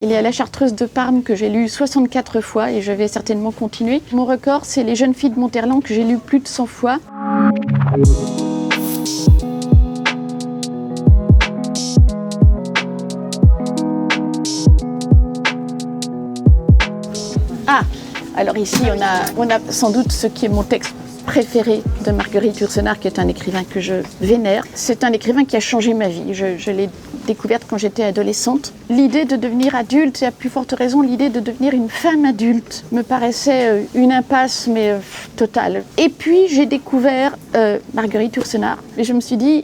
Il y a La Chartreuse de Parme que j'ai lu 64 fois et je vais certainement continuer. Mon record, c'est Les Jeunes filles de Monterland que j'ai lu plus de 100 fois. Ah, alors ici on a sans doute ce qui est mon texte préféré de Marguerite Yourcenar, qui est un écrivain que je vénère. C'est un écrivain qui a changé ma vie. Je l'ai découverte quand j'étais adolescente. L'idée de devenir adulte, et à plus forte raison l'idée de devenir une femme adulte, me paraissait une impasse, mais totale. Et puis j'ai découvert Marguerite Yourcenar, et je me suis dit,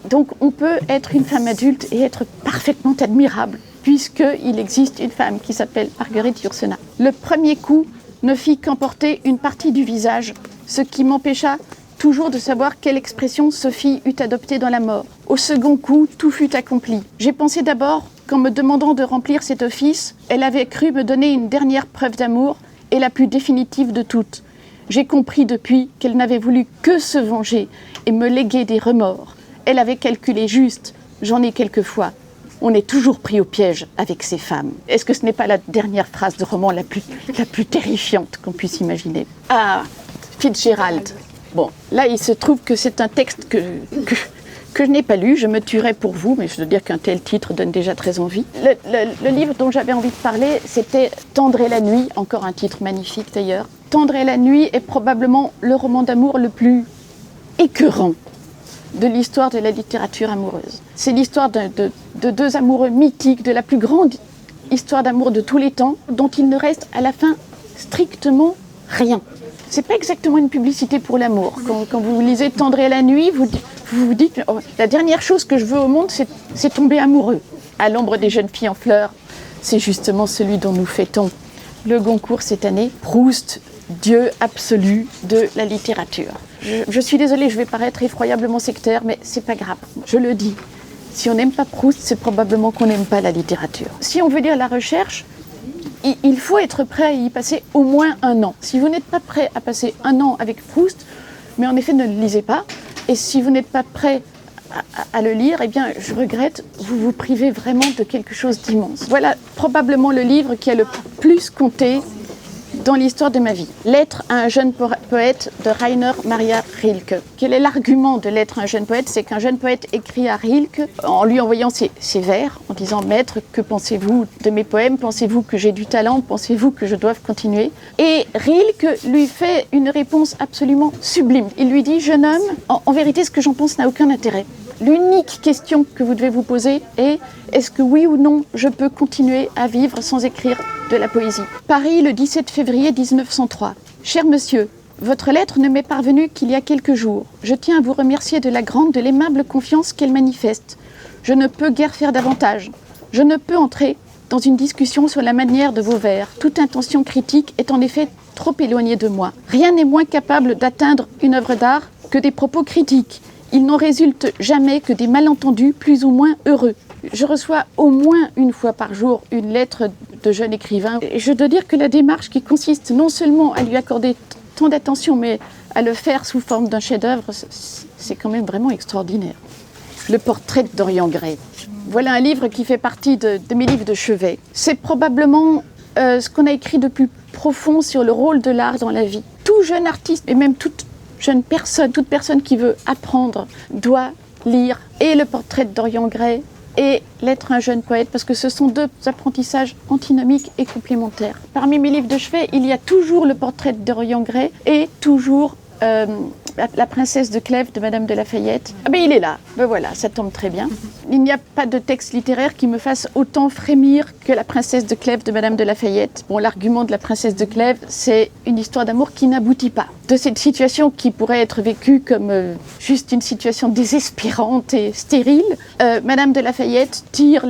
donc on peut être une femme adulte et être parfaitement admirable, puisqu'il existe une femme qui s'appelle Marguerite Yourcenar. Le premier coup ne fit qu'emporter une partie du visage, ce qui m'empêcha toujours de savoir quelle expression Sophie eût adoptée dans la mort. Au second coup, tout fut accompli. J'ai pensé d'abord qu'en me demandant de remplir cet office, elle avait cru me donner une dernière preuve d'amour, et la plus définitive de toutes. J'ai compris depuis qu'elle n'avait voulu que se venger et me léguer des remords. Elle avait calculé juste, j'en ai quelquefois. On est toujours pris au piège avec ces femmes. Est-ce que ce n'est pas la dernière phrase de roman la plus terrifiante qu'on puisse imaginer? Ah, Fitzgerald. Bon, là, il se trouve que c'est un texte que je n'ai pas lu. Je me tuerais pour vous, mais je dois dire qu'un tel titre donne déjà très envie. Le livre dont j'avais envie de parler, c'était Tendre et la nuit, encore un titre magnifique d'ailleurs. Tendre et la nuit est probablement le roman d'amour le plus écœurant de l'histoire de la littérature amoureuse. C'est l'histoire de deux amoureux mythiques, de la plus grande histoire d'amour de tous les temps, dont il ne reste à la fin strictement rien. C'est pas exactement une publicité pour l'amour. Quand vous lisez Tendre et la nuit, vous vous dites oh, la dernière chose que je veux au monde, c'est tomber amoureux. À l'ombre des jeunes filles en fleurs, c'est justement celui dont nous fêtons le Goncourt cette année. Proust, Dieu absolu de la littérature. Je suis désolée, je vais paraître effroyablement sectaire, mais c'est pas grave. Je le dis. Si on n'aime pas Proust, c'est probablement qu'on n'aime pas la littérature. Si on veut dire la recherche, il faut être prêt à y passer au moins un an. Si vous n'êtes pas prêt à passer un an avec Proust, mais en effet ne le lisez pas, et si vous n'êtes pas prêt à le lire, eh bien je regrette, vous vous privez vraiment de quelque chose d'immense. Voilà probablement le livre qui a le plus compté dans l'histoire de ma vie. Lettre à un jeune poète de Rainer Maria Rilke. Quel est l'argument de Lettre à un jeune poète? C'est qu'un jeune poète écrit à Rilke en lui envoyant ses vers, en disant « Maître, que pensez-vous de mes poèmes? Pensez-vous que j'ai du talent? Pensez-vous que je doive continuer ?» Et Rilke lui fait une réponse absolument sublime. Il lui dit « Jeune homme, en vérité, ce que j'en pense n'a aucun intérêt. L'unique question que vous devez vous poser est « Est-ce que oui ou non, je peux continuer à vivre sans écrire de la poésie ?» Paris, le 17 février 1903. Cher monsieur, votre lettre ne m'est parvenue qu'il y a quelques jours. Je tiens à vous remercier de l'aimable confiance qu'elle manifeste. Je ne peux guère faire davantage. Je ne peux entrer dans une discussion sur la manière de vos vers. Toute intention critique est en effet trop éloignée de moi. Rien n'est moins capable d'atteindre une œuvre d'art que des propos critiques. Il n'en résulte jamais que des malentendus plus ou moins heureux. Je reçois au moins une fois par jour une lettre de jeune écrivain. Et je dois dire que la démarche qui consiste non seulement à lui accorder tant d'attention, mais à le faire sous forme d'un chef-d'œuvre, c'est quand même vraiment extraordinaire. Le portrait de Dorian Gray. Voilà un livre qui fait partie de mes livres de chevet. C'est probablement ce qu'on a écrit de plus profond sur le rôle de l'art dans la vie. Tout jeune artiste, et même toute personne qui veut apprendre, doit lire et le portrait de Dorian Gray et Lettre à un jeune poète, parce que ce sont deux apprentissages antinomiques et complémentaires. Parmi mes livres de chevet, il y a toujours le portrait de Dorian Gray et toujours la princesse de Clèves de Madame de La Fayette. Ah ben il est là, ben voilà, ça tombe très bien. Il n'y a pas de texte littéraire qui me fasse autant frémir que la princesse de Clèves de Madame de La Fayette. Bon, l'argument de la princesse de Clèves, c'est une histoire d'amour qui n'aboutit pas. De cette situation qui pourrait être vécue comme juste une situation désespérante et stérile, Madame de La Fayette tire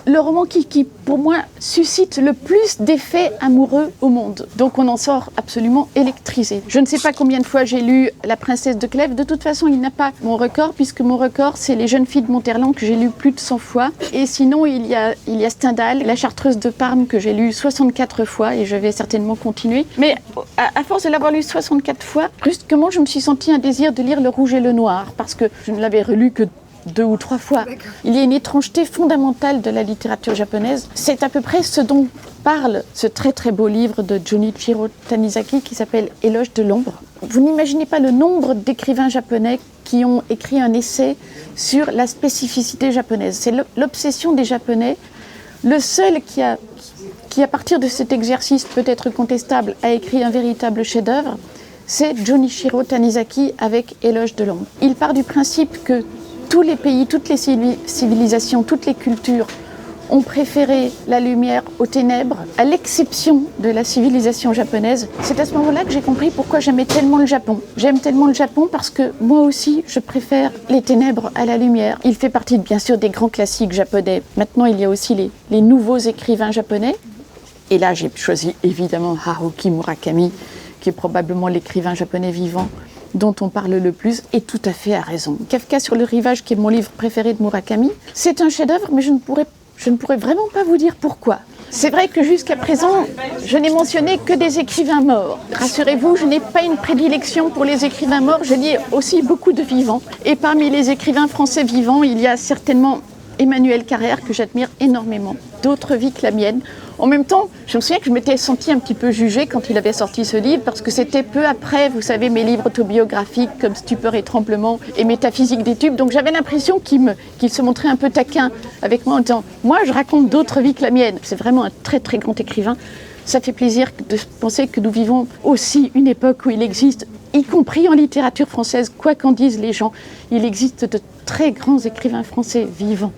le roman qui, pour moi, suscite le plus d'effets amoureux au monde. Donc on en sort absolument électrisé. Je ne sais pas combien de fois j'ai lu La princesse de Clèves. De toute façon, il n'a pas mon record, puisque mon record, c'est Les Jeunes filles de Monterland que j'ai lu plus de 100 fois. Et sinon, il y a Stendhal, La Chartreuse de Parme que j'ai lu 64 fois, et je vais certainement continuer. Mais à force de l'avoir lu 64 fois, brusquement, je me suis senti un désir de lire Le Rouge et le Noir, parce que je ne l'avais relu que 2 ou 3 fois. Il y a une étrangeté fondamentale de la littérature japonaise. C'est à peu près ce dont parle ce très très beau livre de Junichiro Tanizaki qui s'appelle Éloge de l'ombre. Vous n'imaginez pas le nombre d'écrivains japonais qui ont écrit un essai sur la spécificité japonaise. C'est l'obsession des Japonais. Le seul qui, à partir de cet exercice peut-être contestable, a écrit un véritable chef-d'œuvre, c'est Junichiro Tanizaki avec Éloge de l'ombre. Il part du principe que tous les pays, toutes les civilisations, toutes les cultures ont préféré la lumière aux ténèbres, à l'exception de la civilisation japonaise. C'est à ce moment-là que j'ai compris pourquoi j'aimais tellement le Japon. J'aime tellement le Japon parce que moi aussi, je préfère les ténèbres à la lumière. Il fait partie, bien sûr, des grands classiques japonais. Maintenant, il y a aussi les nouveaux écrivains japonais. Et là, j'ai choisi évidemment Haruki Murakami, qui est probablement l'écrivain japonais vivant dont on parle le plus, et tout à fait à raison. Kafka sur le rivage, qui est mon livre préféré de Murakami, c'est un chef-d'œuvre, mais je ne pourrais vraiment pas vous dire pourquoi. C'est vrai que jusqu'à présent, je n'ai mentionné que des écrivains morts. Rassurez-vous, je n'ai pas une prédilection pour les écrivains morts, je lis aussi beaucoup de vivants. Et parmi les écrivains français vivants, il y a certainement Emmanuel Carrère, que j'admire énormément, d'autres vies que la mienne. En même temps, je me souviens que je m'étais sentie un petit peu jugée quand il avait sorti ce livre, parce que c'était peu après, vous savez, mes livres autobiographiques comme Stupeur et Tremblement et Métaphysique des tubes. Donc j'avais l'impression qu'il se montrait un peu taquin avec moi en disant « Moi, je raconte d'autres vies que la mienne ». C'est vraiment un très très grand écrivain. Ça fait plaisir de penser que nous vivons aussi une époque où il existe, y compris en littérature française, quoi qu'en disent les gens, il existe de très grands écrivains français vivants.